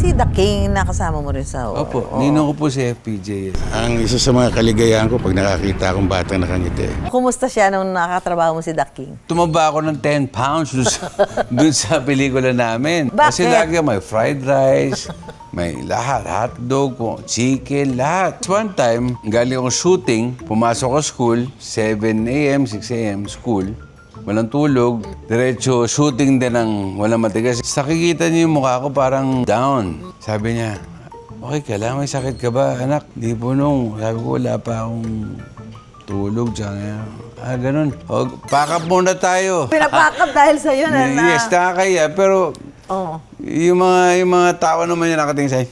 Si The King na kasama mo rin sa... Opo, ninong ko po si FPJ. Ang isa sa mga kaligayahan ko pag nakakita akong batang nakangiti. Kumusta siya nung nakatrabaho mo si The King? Tumaba ako ng 10 pounds dun sa pelikula namin. Bakit? Kasi lagi may fried rice, may lahat, hotdog, chicken, lahat. One time, galing akong shooting, pumasok ko school, 7 a.m., 6 a.m. school. Walang tulog, diretso shooting din ng walang matigas. Sa kikita niyo yung mukha ko parang down. Sabi niya, okay ka lang, may sakit ka ba, anak? Di po nung, sabi ko wala pa akong tulog dyan. Ganun. O, pack up muna tayo. Pinapakap dahil sa'yo na. Yes, nakakaya, pero yung mga tao naman yung nakatingin sa'yo.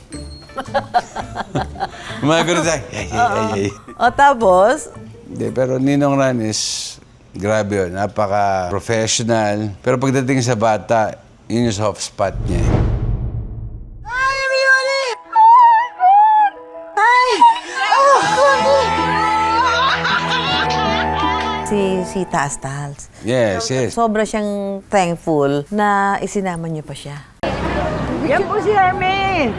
Mga ganun sa'yo. Ay. O tapos, Hindi, pero Ninong Ranis, grabe yun, napaka-professional. Pero pagdating sa bata, yun yung soft spot niya. si Astals. Yes. Sobra siyang thankful na isinama niyo pa siya. Yan po si Hermes.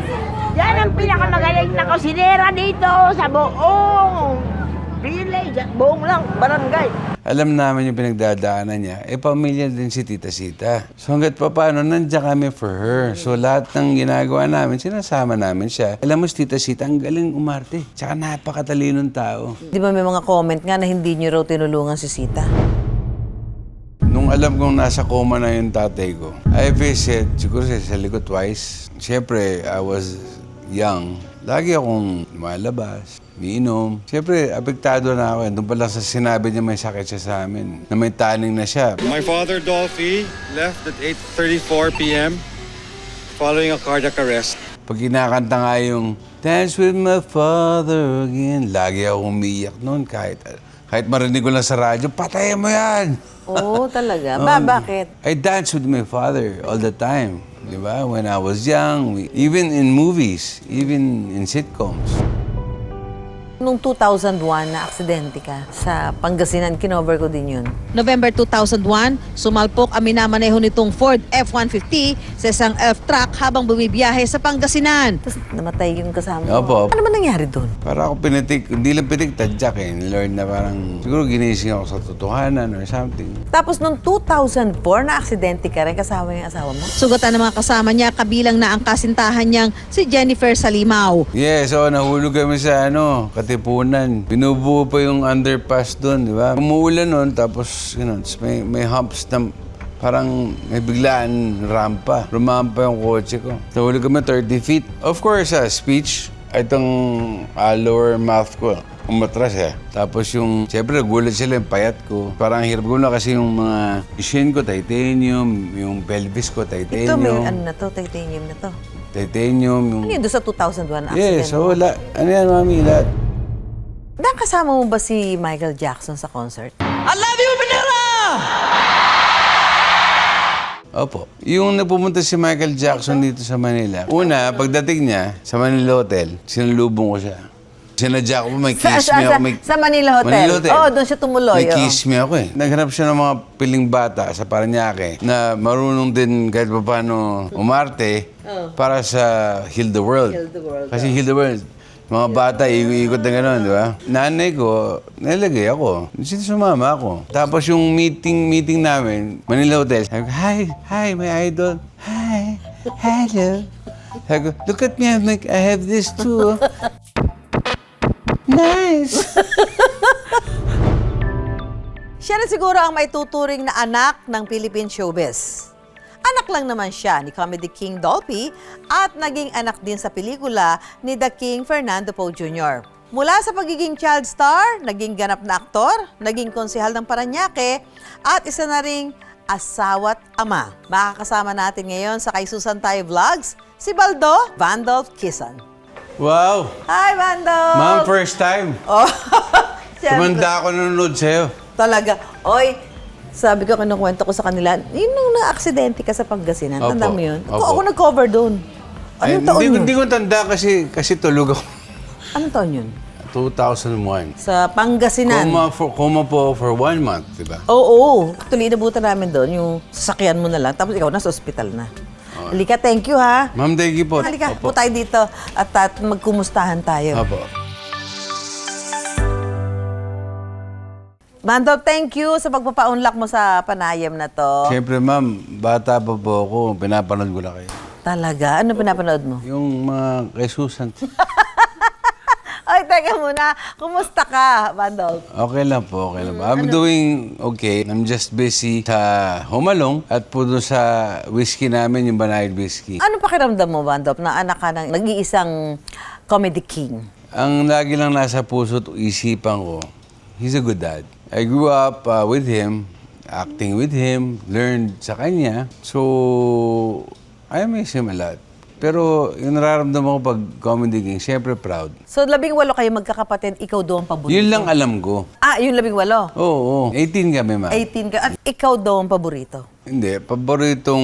Yan ang pinakamagaling na kusinera dito sa buong village at buong lang barangay. Alam namin yung pinagdadaanan niya, pamilya din si Tita Sita. So hanggat pa paano, nandiyan kami for her. So lahat ng ginagawa namin, sinasama namin siya. Alam mo si Tita Sita, ang galing umarte. Tsaka napakatalinong tao. Di ba may mga comment nga na hindi niyo raw tinulungan si Sita? Nung alam kong nasa coma na yung tatay ko, I visit, siguro sa likod twice. Siyempre, I was young. Lagi akong lumalabas, miinom. Siyempre, apektado na ako. Doon pa lang sa sinabi niya may sakit siya sa amin, na may taning na siya. My father, Dolphy, left at 8:34 p.m. following a cardiac arrest. Pag kinakanta nga yung Dance with my father again, lagi akong umiiyak noon kahit marinig ko lang sa radyo, patayin mo yan! Oo, talaga. Bakit? I dance with my father all the time. Di ba? When I was young, even in movies, even in sitcoms. Nung 2001 na aksidente ka sa Pangasinan, kinover ko din yun. November 2001, sumalpok ang minamaneho nitong Ford F-150 sa isang elf truck habang bumibiyahe sa Pangasinan. Tapos namatay yung kasama mo. Opo. Ano man nangyari doon? Para ako pinitik, hindi lang pitik, tadyak eh. Lord na parang, siguro ginising ako sa totohanan or something. Tapos nung 2004 na aksidente ka rin, kasama yung asawa mo? Sugatan ng mga kasama niya, kabilang na ang kasintahan niyang si Jennifer Salimaw. Yes, nahulog kami sa Katipunan. Binubuo pa yung underpass doon, di ba? Umuulan noon, tapos may humps na parang may biglaan rampa. Rumampa yung kotse ko. Nahulog kami 30 feet. Of course, speech, itong lower mouth ko, umatras eh. Tapos siyempre gulat sila yung payat ko. Parang hirap ko na kasi yung mga shin ko, titanium, yung pelvis ko, titanium. Ito may titanium na to. Titanium, yung... Ano yun doon sa 2001 na Yes, aksidente mo? ano yan, mami, lahat. Kasama mo ba si Michael Jackson sa concert? Opo. Yung nagpumunta si Michael Jackson dito sa Manila, una, pagdating niya sa Manila Hotel, sinalubong ko siya. Sinadya ko, may kiss me ako. Sa Manila Hotel? Manila Hotel. Oo, doon siya tumuloy. May kiss me ako eh. Naghanap siya ng mga piling bata sa Parañaque na marunong din kahit pa paano umarte para sa Heal the World. Kasi Heal the World, mga bata, ikot na gano'n, di ba? Nanay ko, nalagay ako. Sumama ako. Tapos yung meeting namin, Manila Hotel, sabi ko, hi, my idol. Hi, hello. Sabi ko, look at me, I have this too. Nice! Siya na siguro ang maituturing na anak ng Philippine showbiz. Anak lang naman siya ni Comedy King Dolphy at naging anak din sa pelikula ni The King Fernando Poe Jr. Mula sa pagiging child star, naging ganap na aktor, naging konsehal ng Parañaque at isa na ring asawa't ama. Makakasama natin ngayon sa Kay Susan Tayo Vlogs, si Baldo Vandolph Quezon. Wow! Hi, Vandolph! Ma'am, first time. Oh, siyempre. Tumanda ako nanonood sa'yo. Talaga. Oy, sabi ko, kinukwento ko sa kanila, yun nung na-aksidente ka sa Pangasinan. Opo. Tanda mo yun? Opo. Ako nag-cover doon. Anong taon yun? Hindi ko tanda kasi tulog ako. Anong taon yun? 2001. Sa Pangasinan. Coma po for 1 month, di ba? Oo. Actually, inabutan namin doon yung sasakyan mo na lang, tapos ikaw nasa ospital na. Halika, thank you ha. Ma'am, thank you po. Halika, Opo. po tayo dito at magkumustahan tayo. Opo. Mandop, thank you sa pagpapaunlak mo sa panayam na to. Siyempre, ma'am, bata pa po ako, pinapanood ko lang kayo. Talaga? Ano pinapanood mo? Yung mga kay Susan. Ay, teka muna. Kumusta ka, Mandop? Okay lang po, okay lang po. I'm doing okay. I'm just busy sa Humalong at po doon sa whiskey namin, yung Banayad Whiskey. Ano pakiramdam mo, Mandop, na anak ka ng nag-iisang comedy king? Ang lagi lang nasa puso at isipan ko, he's a good dad. I grew up with him, acting with him, learned sa kanya. So, I miss him a lot. Pero yung nararamdaman ko pag comedy king, syempre proud. So, 18 kayo magkakapatid, ikaw daw ang paborito? Yun lang alam ko. Ah, yung 18? Oo, 18 kami, ma'am. 18 ka. At ikaw daw ang paborito? Hindi, paboritong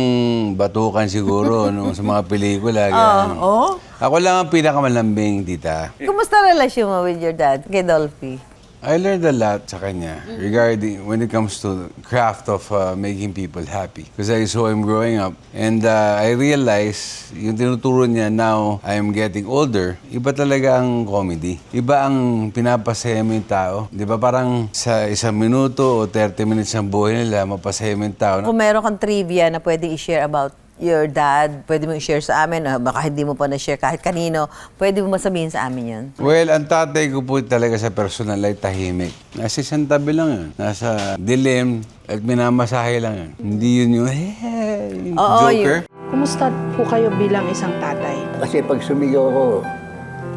batukan siguro no, sa mga pelikula. ganun. Oo. Ako lang ang pinakamalambing, tita. Kumusta relasyon mo with your dad, kay Dolphy? I learned a lot sa kanya regarding when it comes to craft of making people happy. Because I saw him growing up and I realized yung tinuturo niya now I'm getting older, iba talaga ang comedy. Iba ang pinapasaya mo yung tao. Di ba parang sa 1 minuto o 30 minutes ng buhay nila, mapasaya mo yung tao. Kung meron kang trivia na pwede i-share about your dad, pwede mo i-share sa amin, baka hindi mo pa na-share kahit kanino, pwede mo masabihin sa amin yun? Well, ang tatay ko po talaga sa personal ay tahimik. Nasa isang tabi lang yun. Nasa dilim at minamasahe lang yun. Hindi yun yung, hey, Oo, joker. Kumusta po kayo bilang isang tatay? Kasi pag sumigaw ako,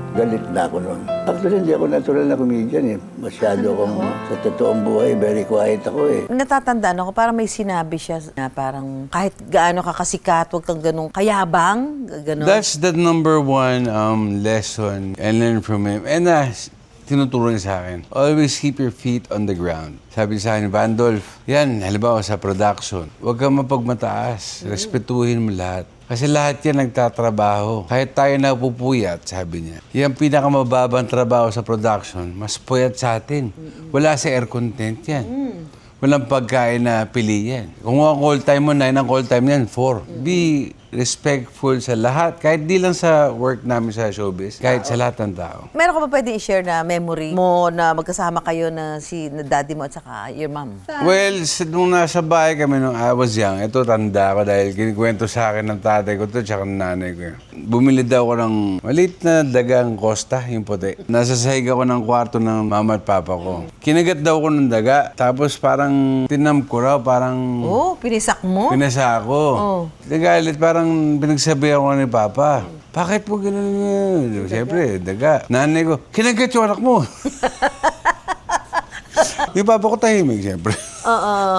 galit na ako noon. Actually, hindi ako natural na comedian eh. Masyado akong, sa totoong buhay, very quiet ako eh. Natatandaan ako, parang may sinabi siya na parang kahit gaano ka kasikat, huwag kang ganun kayabang, ganun. That's the number one lesson I learned from him. And tinuturo niya sa akin, always keep your feet on the ground. Sabi sa akin, Vandolph, yan, halimbawa sa production, huwag kang mapagmataas, respetuhin mo lahat. Kasi lahat yan nagtatrabaho. Kahit tayo napupuyat, sabi niya. Yung pinakamababang trabaho sa production, mas puyat sa atin. Wala sa air content yan. Walang pagkain na pili yan. Kung ang call time mo, 9 ang call time yan, 4. Be respectful sa lahat. Kahit di lang sa work namin sa showbiz, kahit sa lahat ng tao. Meron ka ba pwede i-share na memory mo na magkasama kayo na na daddy mo at saka your mom? Well, nung nasa bahay kami nung I was young, ito tanda ko dahil kinikwento sa akin ng tatay ko to tsaka ng nanay ko. Bumili daw ako ng maliit na dagang Costa, yung puti. Nasa sahig ako ng kwarto ng mama at papa ko. Kinagat daw ko ng daga, tapos parang tinam ko raw, parang Oh, pinisak mo? pinasa ako. Oh. Nagalit, parang pinagsabi ako ni papa. Bakit mo gano'n? Siyempre, daga. Nanay ko, kinagat yung anak mo. Yung papa ko tahimik, siyempre.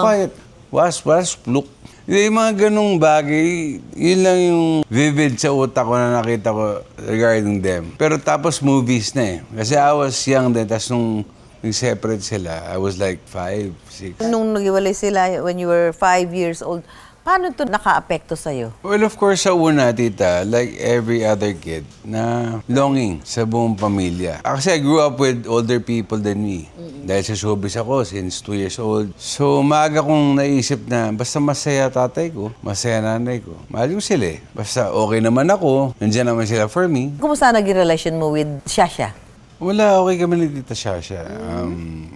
Quiet. Was, look. Yung mga ganong bagay, yun lang yung vivid sa utak ko na nakita ko regarding them. Pero tapos movies na eh. Kasi I was young din, tapos nung nag-separate sila, I was like 5, 6. Nung nag-iwalay sila when you were 5 years old, paano ito naka-apekto sa'yo? Well, of course, sa una, tita, like every other kid, na longing sa buong pamilya. Kasi I grew up with older people than me. Dahil sa showbiz ako since 2 years old. So, maaga kong naisip na basta masaya tatay ko, masaya nanay ko. Mahal ko sila eh. Basta okay naman ako, nandiyan naman sila for me. Kumusta naging relasyon mo with Shasha? Wala, okay kami ni Tita Shasha.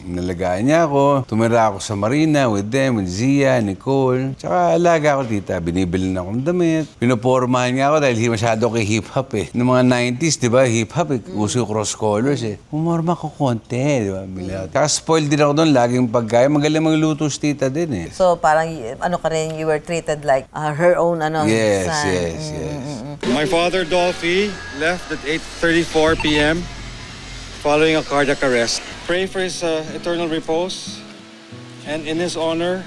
Nalagaan niya ako. Tumira ako sa Marina with them, with Zia, Nicole. Tsaka alaga ako, tita. Binibili na akong damit. Pinupormahan niya ako dahil masyado kay hip-hop eh. Noong mga 90s, di ba, hip-hop eh. Uso yung cross colors eh. Pumorma ko konti, di ba? Tsaka spoiled din ako doon. Laging pagkain. Magaling magluto si tita din eh. So parang ano ka rin, you were treated like her own Yes, son. yes. My father, Dolphy, left at 8:34 p.m. following a cardiac arrest. Pray for his eternal repose. And in his honor,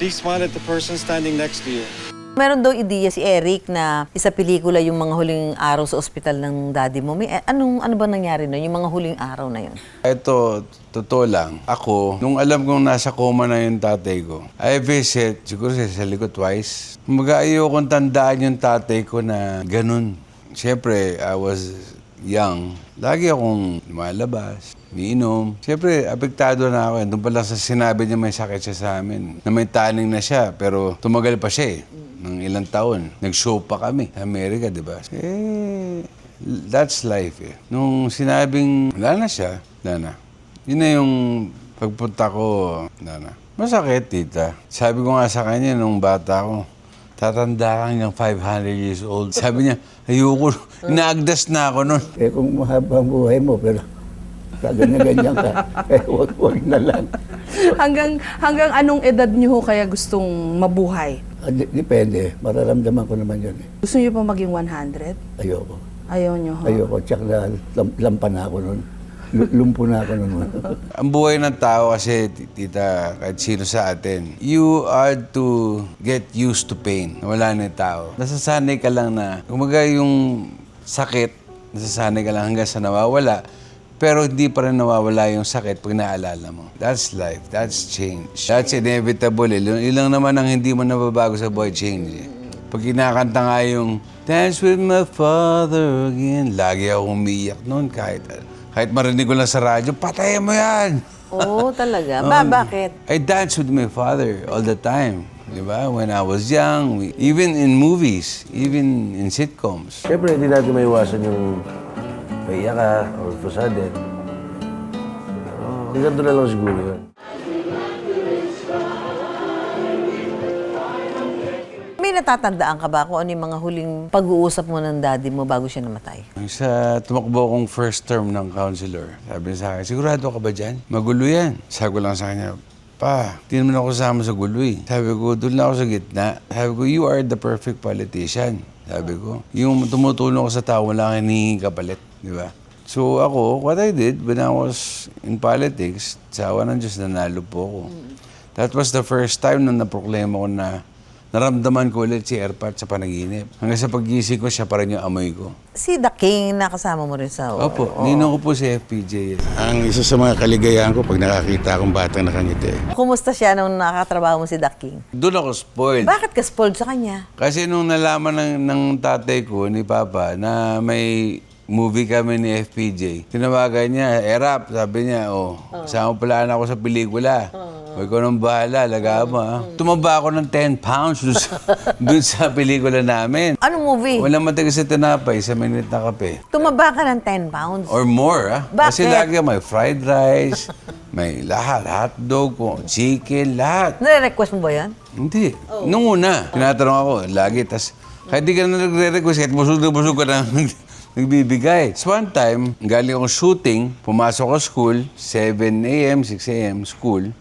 please smile at the person standing next to you. Meron daw ideya si Eric na isa pelikula yung mga huling araw sa ospital ng daddy mo. Ano ba nangyari na yung mga huling araw na yun? Ito, totoo lang. Ako, nung alam kong nasa coma na yung tatay ko, I visit, siguro sa likod twice. Mag-ayokong tandaan yung tatay ko na ganun. Siyempre, I was young. Lagi akong lumalabas, umiinom. Siyempre, apektado na ako. Doon pa lang sa sinabi niya may sakit siya sa amin. Na may taning na siya, pero tumagal pa siya eh. ng ilang taon. Nag-show pa kami sa Amerika, di ba? That's life eh. Nung sinabing, wala na siya, wala na. Yun na yung pagpunta ko, wala na. Masakit, tita. Sabi ko nga sa kanya nung bata ko, tatanda ka hanggang 500 years old. Sabi niya, ayoko, naagdas na ako nun. Kung mahaba ang buhay mo, pero ganyan ka, wag na lang. Hanggang anong edad niyo ho kaya gustong mabuhay? Depende, mararamdaman ko naman yun eh. Gusto niyo pa maging 100? Ayoko. Ayaw niyo ho? Ayoko, tsak na lampa na ako nun. Lumpo na ako nun. Ang buhay ng tao kasi, tita, kahit sino sa atin, you are to get used to pain. Wala na yung tao. Nasasanay ka lang na, kumaga yung sakit, nasasanay ka lang hanggang sa nawawala, pero hindi pa rin nawawala yung sakit pag naalala mo. That's life. That's change. That's inevitable. Ilang naman ang hindi mo nababago sa buhay, change. Pag kinakanta nga yung Dance with my father again, lagi ako umiyak noon kahit marinig ko lang sa radyo, patayin mo yan! Oo, talaga. Bakit? I dance with my father all the time. Di ba? When I was young, even in movies, even in sitcoms. Siyempre, hindi natin maiwasan yung maiyak ka or fusadin. Hanggang doon na lang siguro yun. May natatandaan ka ba kung ano yung mga huling pag-uusap mo ng daddy mo bago siya namatay? Sa tumakbo kong first term ng counselor, sabi niya sa akin, sigurado ka ba dyan? Magulo yan. Sabi ko lang sa kanya, Pa, di naman ako kasama sa gulo eh. Sabi ko, doon lang ako sa gitna. Sabi ko, you are the perfect politician. Sabi ko, yung tumutulong ko sa tao, wala kang hinihinging kapalit. Di ba? So ako, what I did when I was in politics, sa awa ng Diyos, nanalo po ako. That was the first time na naproklema ko na naramdaman ko ulit si Erpat sa panaginip. Hanggang sa paggising ko, siya pa rin yung amoy ko. Si The King, nakasama mo rin sa... Opo, ninong ko po si FPJ. Ang isa sa mga kaligayahan ko pag nakakita akong batang nakangiti. Kumusta siya nung nakatrabaho mo si The King? Doon ako spoiled. Bakit ka spoiled sa kanya? Kasi nung nalaman ng tatay ko, ni Papa, na may movie kami ni FPJ, tinawagan niya, Erap, sabi niya, kasama pala ako sa pelikula. Ikaw nang bahala, laga mo ha. Tumaba ako ng 10 pounds dun sa pelikula namin. Anong movie? Walang matigas sa tinapay, sa minute na kape. Tumaba ka ng 10 pounds. Or more, ha? Bakit? Kasi lagi may fried rice, may lahat, hotdog, chicken, lahat. Nare-request mo ba yan? Hindi. Nung una, tinatanong ako, lagi, tas kahit di ka na nagre-request, kahit busog ka na nagbibigay. So one time, galing akong shooting, pumasok ko school, 7 a.m., 6 a.m., school,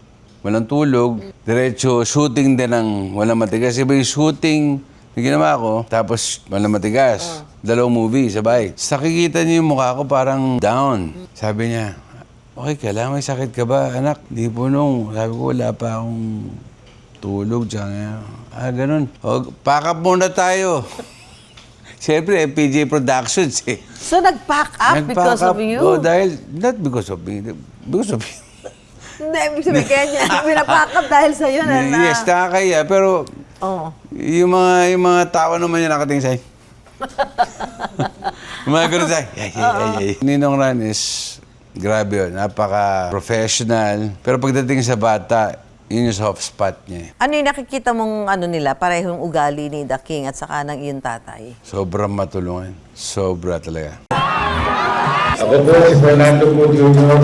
walang tulog, diretso shooting din ng walang matigas. Iba yung shooting na ginawa ko, tapos walang matigas. Dalawang movie, sabay. Sa nakikita niyo yung mukha ko parang down. Sabi niya, okay ka lang, may sakit ka ba, anak? Di po nung, sabi ko, wala pa akong tulog. Ganun. O, pack up muna tayo. Siyempre, FPJ Productions eh. So, nag-pack up because of you? Dahil, not because of me, because of you. Hindi, ibig sabihin kaya niya, pinapack up dahil sa'yo na. Yes, nakakaya, pero yung mga tao naman yung nakatingin sa'yo. Mga ganun sa'yo. Ninong Ran is, grabe yun, napaka-professional. Pero pagdating sa bata, yun yung soft spot niya. Ano yung nakikita mong nila, parehong ugali ni The King at saka ng iyong tatay? Sobrang matulungan. Sobra talaga. Ako po si Fernando Po Jr.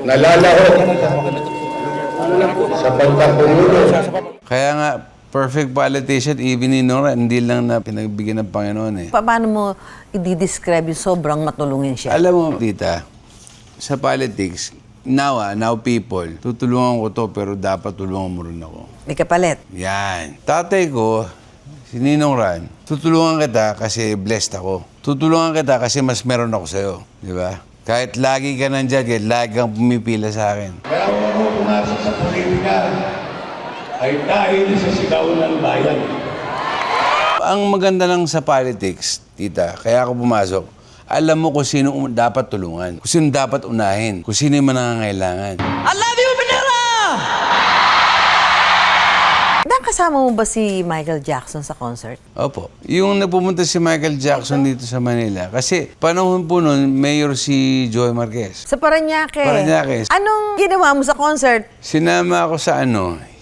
Nalalaro sa pagkapunulo. Kaya nga, perfect politician, even ni Nora, hindi lang na pinagbigyan ng Panginoon eh. Paano mo i-describe yung sobrang matulungin siya? Alam mo, tita, sa politics, now people, tutulungan ko to pero dapat tulungan mo rin ako. May kapalit. Yan. Tatay ko, si Ninong Ran, tutulungan kita kasi blessed ako. Tutulungan kita kasi mas meron ako sa'yo. Di ba? Kahit lagi ka nandyan, kahit lagi kang pumipila sa akin. Kaya ako pumasok sa politika ay dahil sa sigaw ng bayan. Ang maganda lang sa politics, tita, kaya ako pumasok, alam mo kung sino dapat tulungan, kung sino dapat unahin, kung sino yung manangangailangan. I love you, Manila! Kasama mo ba si Michael Jackson sa concert? Opo. Yung nagpumunta si Michael Jackson dito sa Manila, kasi panahon po nun, mayor si Joey Marquez. Sa Parañaque. Parañaque. Anong ginawa mo sa concert? Sinama ako sa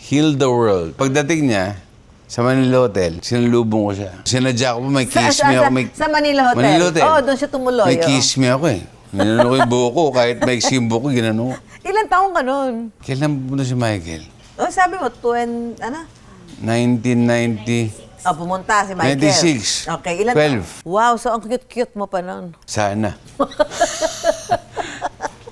Heal the World. Pagdating niya, sa Manila Hotel, sinalubong ko siya. Sinadya ko, may kiss me ako. Sa Manila Hotel? Manila Hotel. Oo, doon siya tumuloy. May kiss me ako eh. Ginano ko yung buhok ko, kahit may simbo ko, ginano ko. Ilan taong ka nun? Kailan pumunta si Michael? Oh, sabi mo, 1990. pumunta si Michael. 96. Okay, ilan 12. Wow, so ang cute-cute mo pa nun. Sana.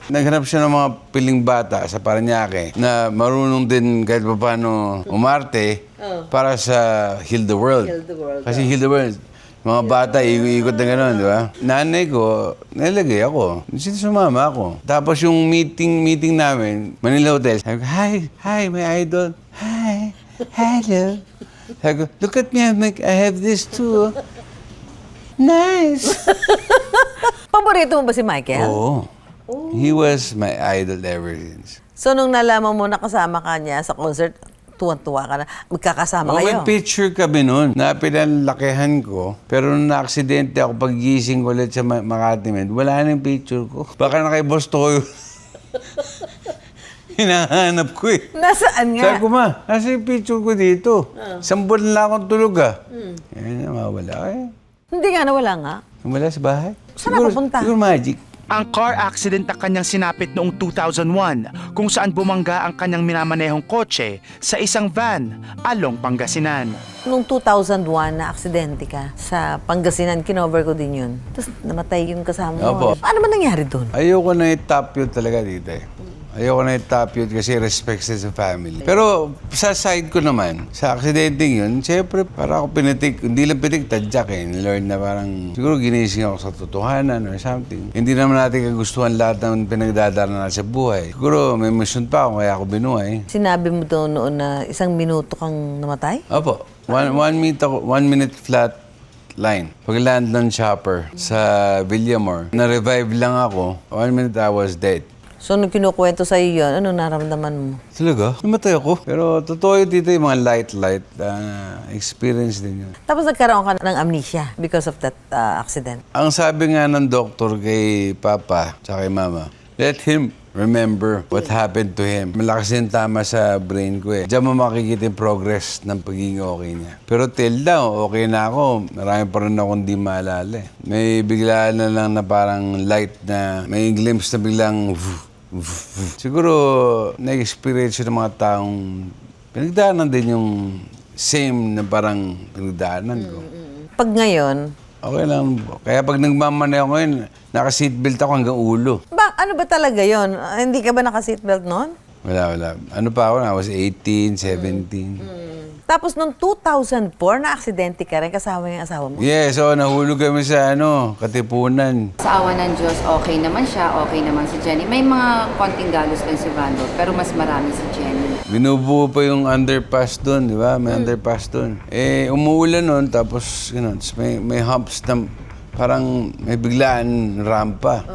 Naghanap siya ng mga piling bata sa Parañaque na marunong din kahit pa paano umarte para sa Heal the World. Heal the World, Kasi Heal the World, mga bata, ikot na gano'n, di ba? Nanay ko, nilagay ako. Sumama ako. Tapos yung meeting namin, Manila Hotel, sabi ko, hi, my idol. Hi, hello. Sabi ko, look at me, I have this too. Nice. Paborito mo ba si Michael? Oo. He was my idol ever since. So, nung nalaman mo na kasama ka niya sa concert, tuwan-tuwa ka na, magkakasama Oh, kayo. may picture kami noon na pinalakihan ko. Pero nung na-aksidente ako, pag-gising ko ulit sa Makati, wala na yung picture ko. Baka na kay Boss Toyo. Hinahanap ko eh. Nasaan nga? Sabi ko, ma, nasa yung picture ko dito. Isang buwan lang akong tulog Yan, mawala eh. Hindi nga, nawala nga. Wala sa bahay. Saan napupunta? Siguro magic. Ang car accident na kanyang sinapit noong 2001 kung saan bumangga ang kanyang minamanehong kotse sa isang van along Pangasinan. Nung 2001, na aksidente ka sa Pangasinan, kinover ko din yun. Tapos namatay yung kasama mo. Opo. Paano ba nangyari doon? Ayoko na i-top yun talaga dito eh. Ayoko na i-top yun kasi respect sa family. Pero sa side ko naman, sa aksidente yun, siyempre para ako pinitik, hindi lang pitik, tadyak eh. Learn na parang, siguro ginising ako sa totohanan or something. Hindi naman natin kagustuhan lahat ng pinagdadaanan sa buhay. Siguro may mission pa ako kaya ako binuhay. Sinabi mo doon noon na 1 minuto kang namatay? Opo. One minute flat line. Pag-land ng chopper sa Villamor, na-revive lang ako. 1 minute I was dead. So, nung kinukwento sa'yo yun, ano naramdaman mo? Talaga? Namatay ako. Pero totoo yun dito yung mga light experience din yun. Tapos nagkaroon ka ng amnesia because of that accident. Ang sabi nga ng doktor kay Papa sa kay Mama, let him remember what happened to him. Malakas yung tama sa brain ko eh. Diyan mo makikita yung progress ng pagiging okay niya. Pero till now, okay na ako. Marami pa rin akong di maalala eh. May biglaan na lang na parang light na, may glimpse na biglang siguro na-experience yun ng mga taong pinagdaanan din yung same na parang pinagdaanan ko. Pag ngayon, Okay lang. Kaya pag nagmamaneho ko ngayon, naka-seatbelt ako hanggang ulo. ano ba talaga yon? Hindi ka ba naka-seatbelt noon? Wala. Ano pa ako? I was 18, 17. Tapos nung 2004, na-aksidente ka rin kasama yung asawa mo? Yes, so nahulog kami sa Katipunan. Sa awa ng Diyos, okay naman siya, okay naman si Jenny. May mga konting galos lang si Vando, pero mas marami si Jenny. Binubuo pa yung underpass doon, di ba? May underpass doon. Umuulan noon, tapos may humps na parang may biglaan rampa.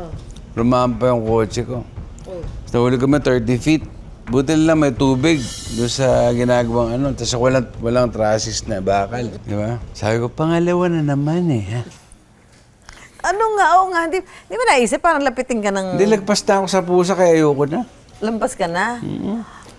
Rumampa yung kotse ko. Nahulog kami 30 feet. Buti lang may tubig doon sa ginagawang tapos walang trasis na bakal. Di ba? Sabi ko, pangalawa na naman eh. Ha? Oo nga. Di ba naisip, parang lapitin ka ng... Hindi, lagpas na ako sa pusa kaya ayoko na. Lampas ka na?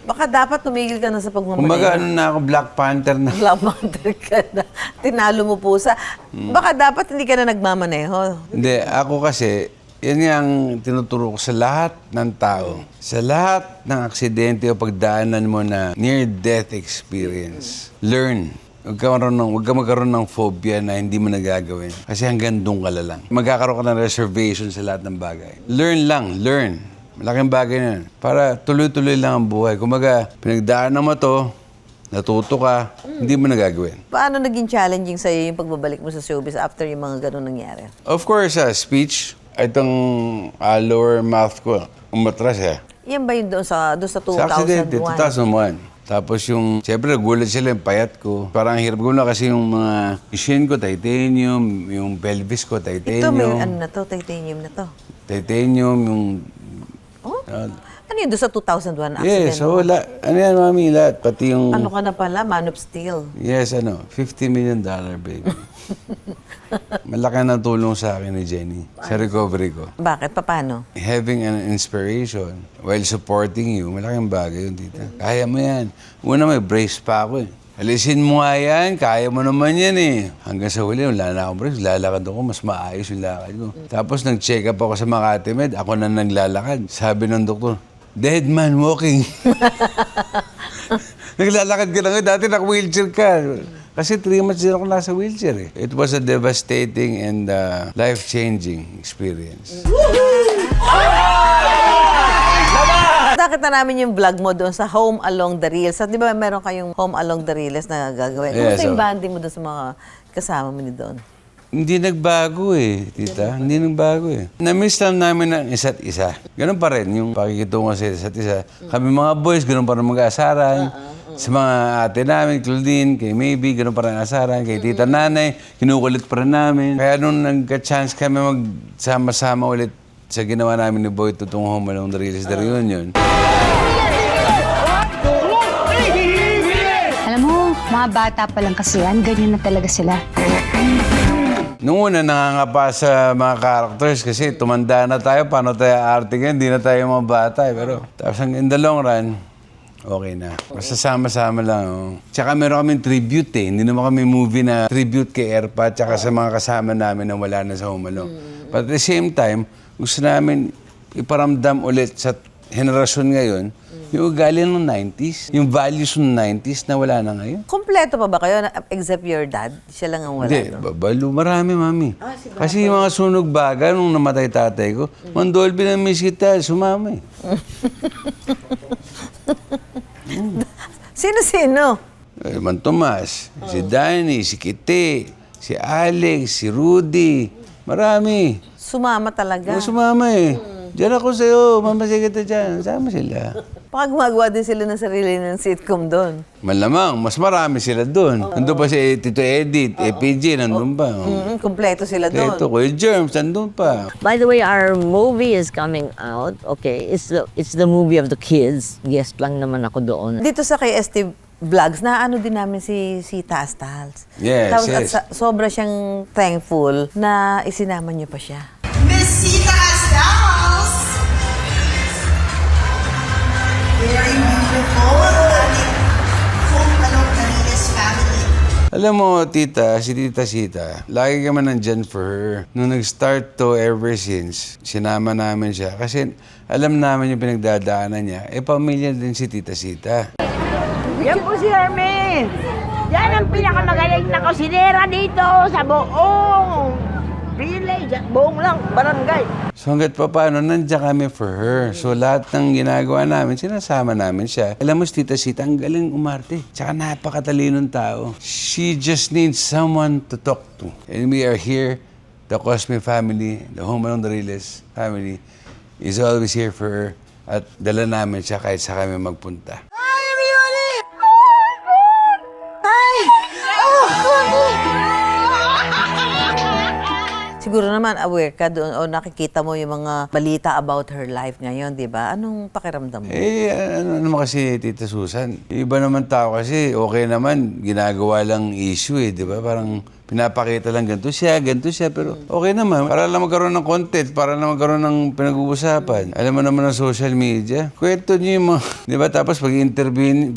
Baka dapat tumigil ka na sa pagmamaneho. Kumbaga na ako, Black Panther na. Black Panther ka na. Tinalo mo pusa. Baka dapat hindi ka na nagmamaneho. Hindi, ako kasi, yan yung tinuturo ko sa lahat ng tao. Sa lahat ng aksidente o pagdaanan mo na near-death experience, learn. Huwag ka magkaroon ng phobia na hindi mo nagagawin. Kasi hanggang doon ka lang. Magkakaroon ka ng reservation sa lahat ng bagay. Learn. Malaking bagay na yun. Para tuloy-tuloy lang ang buhay. Kumaga, pinagdaanan mo to, natuto ka, hindi mo nagagawin. Paano naging challenging sa'yo yung pagbabalik mo sa showbiz after yung mga ganun nangyari? Of course, speech. Itong lower mouth ko, umatras eh. Yan ba yun doon sa 2001? Sa aksidente, 2001. Tapos siyempre nagulat sila yung payat ko. Parang hirap ko na kasi yung mga shin ko, titanium, yung pelvis ko, titanium. Ito may titanium na to. Titanium, yung Ano yun doon sa 2001 accident? Yes, so wala. Ano yan, mami, lahat. Pati yung... Ano ka na pala? Man of Steel. Yes, $50 million, baby. Malaki na tulong sa akin ni Jenny sa recovery ko. Bakit? Paano? Having an inspiration while supporting you, malaking bagay yun, tita. Kaya mo yan. Una, may brace pa ako eh. Alisin mo nga yan, kaya mo naman yan eh. Hanggang sa huli, wala na akong brace, lalakad ako, mas maayos yung lakad ko. Tapos nag-check up ako sa Makati Med, ako na naglalakad. Sabi ng doktor, dead man walking. Naglalakad ka na ngayon, dati naka-wheelchair ka. Kasi 3 months din ako nasa wheelchair eh. It was a devastating and life-changing experience. Nakita namin yung vlog mo doon sa Home Along the Reels. Di ba meron kayong Home Along the Reels na gagawin? Yes, Kumusta yung so- banding mo doon sa mga kasama mo ni Don? Hindi nagbago eh, tita. Hindi nagbago eh. Na-miss lang namin ang isa't isa. Ganun pa rin yung pakikitungo sa isa't isa. Kami mga boys, ganun pa rin mag-aasaran. Sa mga ate namin, Claudine, kay Maybe, ganun pa rin asaran. Kay tita nanay, kinukulit pa rin namin. Kaya nung nagka-chance kami magsama-sama ulit sa ginawa namin ni Boy Tutong Home Along the Reels, the reunion. Alam mo, mga bata pa lang kasi yan, ganyan na talaga sila. Noong una, nangangapa sa mga characters kasi tumanda na tayo, paano tayo arte ngayon, hindi na tayo mga bata. Pero tapos in the long run, okay na. Basta sama-sama lang. Oh. Tsaka meron kaming tribute eh. Hindi naman kami movie na tribute kay Erpa tsaka sa mga kasama namin na wala na sa Home Along. But at the same time, gusto namin iparamdam ulit sa henerasyon ngayon yung ugali ng 90s, yung values ng 90s na wala na ngayon. Kompleto pa ba kayo? Except your dad? Siya lang ang wala. Hindi, no? babalo. Marami, mami. Kasi yung mga sunog baga nung namatay tatay ko, Mandolby na miss kita, sumama eh. Sino-sino? Man Tomas, si Danny, si Kite, si Alex, si Rudy, marami. Sumama talaga. Sumama eh. Diyan ako sa'yo, mamasaya kita dyan. Sama sila. Baka gumagawa din sila ng sarili ng sitcom doon. Malamang, mas marami sila doon. Nandun pa si Tito Edith, PJ, nandun pa. Kompleto sila doon. Ito, Kuya Germs, nandun pa. By the way, our movie is coming out. Okay, it's the movie of the kids. Guest lang naman ako doon. Dito sa kay ST Vlogs, naano din namin si Tastals. Yes, Tapos yes. at sobra siyang thankful na isinama niyo pa siya. Miss Sita Astals! Very beautiful. Ating Home Along the Reels family. Alam mo, tita, si Tita Sita, lagi kami nandyan for her. Nung nag-start to ever since, sinama namin siya. Kasi alam namin yung pinagdadaanan niya. Pamilya din si Tita Sita. Yan po si Hermes. Yan ang pinakamagaling na kusinera dito sa buong village, buong lang, barangay. So hanggat pa paano, nandiyan kami for her. So lahat ng ginagawa namin, sinasama namin siya. Alam mo, si Tita Sita, ang galing umarte. Tsaka napakatalinong tao. She just needs someone to talk to. And we are here, the Cosme family, the Home Along the Reels family, is always here for her. At dala namin siya kahit sa kami magpunta. Siguro naman aware ka doon o nakikita mo yung mga balita about her life ngayon, di ba? Anong pakiramdam mo? Ano naman kasi, Tita Susan? Iba naman tao kasi, okay naman, ginagawa lang issue eh, di ba? Parang pinapakita lang ganito siya, pero okay naman. Para lang magkaroon ng content, para lang magkaroon ng pinag-uusapan. Alam mo naman ng social media. Kwento niyo yung mga, di ba? Tapos pag-interview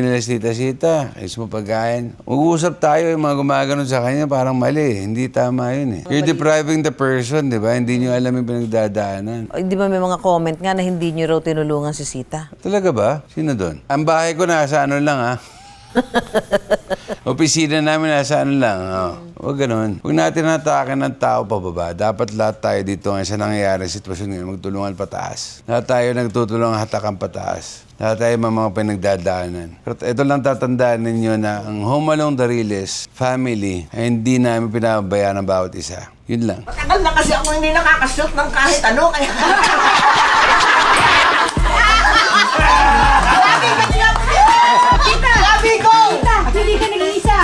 nila si Tita Sita, ayos mo pagkain. Mag-uusap tayo, yung mga gumaganon sa kanya, parang mali. Hindi tama yun eh. You're depriving the person, di ba? Hindi niyo alam yung pinagdadaanan. O, di ba may mga comment nga na hindi niyo raw tinulungan si Sita? Talaga ba? Sino doon? Ang bahay ko nasa ano lang ha. Opisina namin nasa ano lang. Oh. Huwag ganun. Huwag natin natakin ng tao pababa. Dapat lahat tayo dito ngayon sa nangyayari sitwasyon ngayon, magtulungan pataas. Lahat tayo nagtutulungan hatakan pataas. Lahat tayo mga pinagdadaanan. Pero ito lang tatandaan ninyo na ang Home Along the Reels family ay hindi namin pinababayaan ng bawat isa. Yun lang. Matagal na kasi ako hindi nakakashoot ng kahit ano, kaya... Sabi ko! Hindi ka nag-iisa!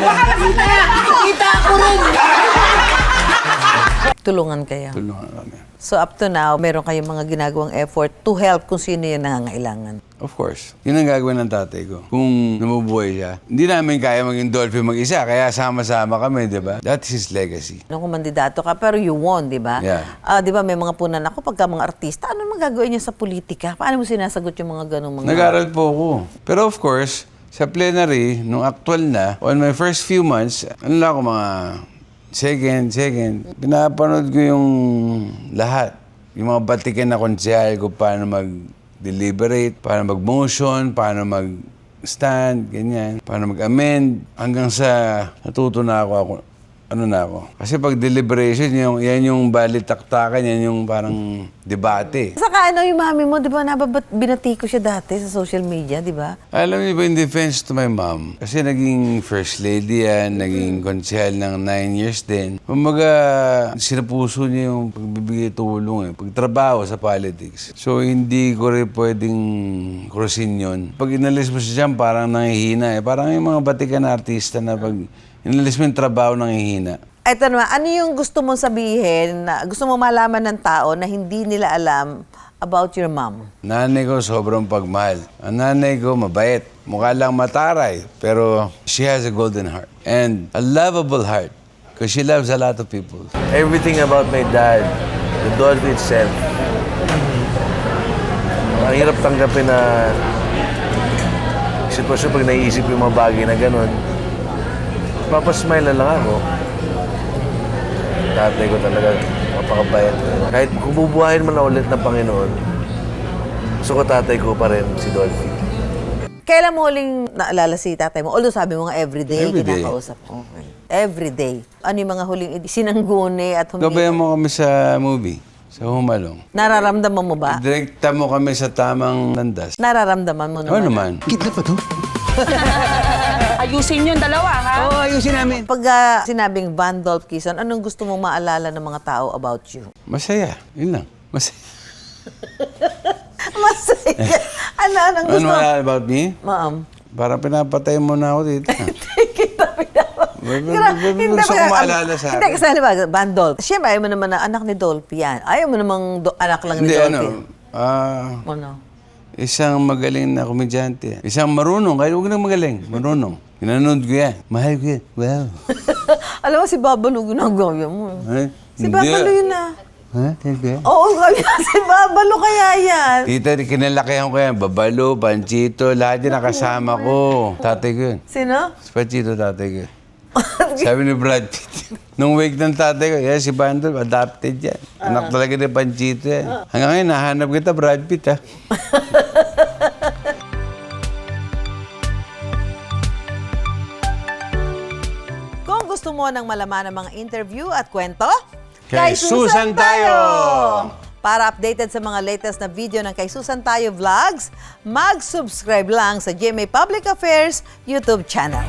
Baka nakita ako rin! Tulungan kayo. Tulungan kami. So up to now, meron kayong mga ginagawang effort to help kung sino yung nangangailangan. Of course. Yun ang gagawin ng tatay ko. Kung namubuhay siya, hindi namin kaya maging Dolphy mag-isa, kaya sama-sama kami, di ba? That is his legacy. Nung kumandidato ka, pero you won, di ba? Yeah. Di ba may mga punan ako, pagka mga artista, ano magagawin niyo sa politika? Paano mo sinasagot yung mga ganong mga... Nag-aral po ako. Pero of course, sa plenary, nung actual na, on my first few months, ano lang ako mga second, pinapanood ko yung lahat. Yung mga batikan na konsehal ko, paano mag-deliberate, paano mag-motion, paano mag-stand, ganyan, paano mag-amend, hanggang sa natuto na ako, Kasi pag deliberation, yan yung balitaktakan, yan yung parang debate. Saka ano yung mami mo, di ba, binati ko siya dati sa social media, di ba? Alam niyo ba, in defense to my mom, kasi naging first lady yan, naging konsehal ng 9 years din. Kumbaga, sinapuso niya yung pagbibigay tulong, pagtrabaho sa politics. So, hindi ko rin pwedeng krusin yun. Pag inalis mo siya dyan, parang nangihina. Parang yung mga batikan na artista na pag inalis mo yung trabaho, nangihina. Eto naman, ano yung gusto mong sabihin, na gusto mong malaman ng tao na hindi nila alam about your mom? Nanay ko sobrang pagmahal. Ang nanay ko mabait. Mukha lang mataray, pero she has a golden heart. And a lovable heart. Because she loves a lot of people. Everything about my dad, the Dolphy itself, ang hirap tanggapin na sitwasyon pag naiisip yung mga bagay na gano'n. Papasmile na lang ako. Tatay ko talaga, mapakabayan ko. Kahit kung bubuhayin mo na ulit ng Panginoon, gusto ko tatay ko pa rin, si Dolphy. Kailan mo huling naalala si tatay mo? Although sabi mo nga everyday, Everyday. kinakausap mo. Everyday. Ano yung mga huling sinangguni at humingi? Gabayan mo kami sa movie, sa Humalong. Nararamdaman mo ba? Direkta mo kami sa tamang landas. Nararamdaman mo naman. Ano naman? Kita pa to? Ayusin yung dalawa, ha? Oo, ayusin namin. Pag sinabing Van Dolph Quezon, anong gusto mong maalala ng mga tao about you? Masaya. Yun lang. Masaya. Masaya. Anong gusto? Ano wala about me? Ma'am. Parang pinapatay mo na ako dito. Kita Gusto ko maalala sa Hindi, akin. kasi halimbawa, Van Dolph. Siyempre, ayaw mo naman na anak ni Dolphy yan. Ayaw mo namang anak lang ni Hindi, Dolphy. ano? Isang magaling na komedyante. Isang marunong. Kahit huwag nang magaling. Marunong. Pinanood ko yan. Mahal ko yan. Wow. Alam mo, si Babalo ginagawa mo. Eh, Si hindi. Babalo yun na. Ha? Talaga? Oo, kaya si Babalo kaya yan. Tita, kinalakihan ko yan. Babalo, Panchito, lahat yan nakasama ko. Tatay ko yun. Sino? Si Panchito, tatay ko yun. Sabi ni Brad Pitt. Nung wake ng tatay ko, si Bandol, adopted yan. Anak talaga ni Panchito yan. Hanggang ngayon, nahanap kita, Brad Pitt, ha? Kung gusto mo ng malaman ng mga interview at kwento, Kay Susan tayo! Para updated sa mga latest na video ng Kay Susan Tayo Vlogs, mag-subscribe lang sa GMA Public Affairs YouTube channel.